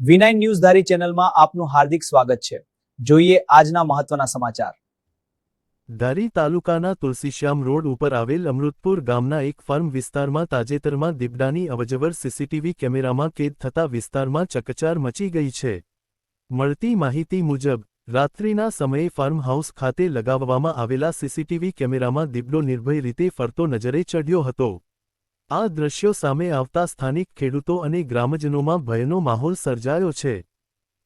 V9 news ધારી ચેનલમાં આપનું હાર્દિક સ્વાગત છે। જોઈએ આજના મહત્વના સમાચાર। ધારી તાલુકાના તુલસીશ્યામ રોડ ઉપર આવેલ અમૃતપુર ગામના એક ફાર્મ વિસ્તારમાં તાજેતરમાં દીપડાની અવરજવર સીસીટીવી કેમેરામાં કેદ થતા વિસ્તારમાં ચકચાર મચી ગઈ છે। મળતી માહિતી મુજબ રાત્રિના સમયે ફાર્મ હાઉસ ખાતે લગાવવામાં આવેલા સીસીટીવી કેમેરામાં દીપડો નિર્ભય રીતે ફરતો નજરે ચડ્યો હતો। આ દ્રશ્યો સામે આવતા સ્થાનિક ખેડૂતો અને ગ્રામજનોમાં ભયનો માહોલ સર્જાયો છે।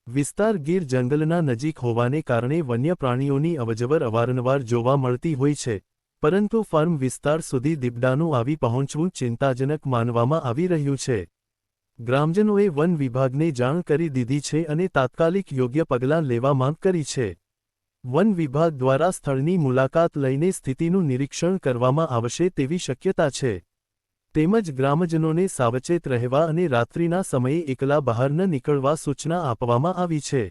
વિસ્તાર ગીર જંગલના નજીક હોવાને કારણે વન્ય પ્રાણીઓની અવરજવર અવારનવાર જોવા મળતી હોય છે, પરંતુ ફાર્મ વિસ્તાર સુધી દીપડાનું આવી પહોંચવું ચિંતાજનક માનવામાં આવી રહ્યું છે। ગ્રામજનોએ વન વિભાગને જાણ કરી દીધી છે અને તાત્કાલિક યોગ્ય પગલાં લેવા માંગ કરી છે। વન વિભાગ દ્વારા સ્થળની મુલાકાત લઈને સ્થિતિનું નિરીક્ષણ કરવામાં આવશે તેવી શક્યતા છે, તેમજ ગ્રામજનોને સાવચેત રહેવા અને રાત્રિના સમયે એકલા બહાર ન નીકળવા સૂચના આપવામાં આવી છે।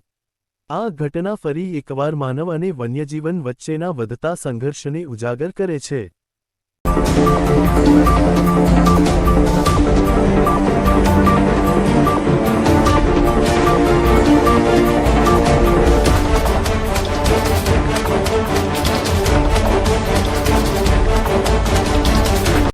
આ ઘટના ફરી એકવાર માનવ અને વન્યજીવન વચ્ચેના વધતા સંઘર્ષને ઉજાગર કરે છે।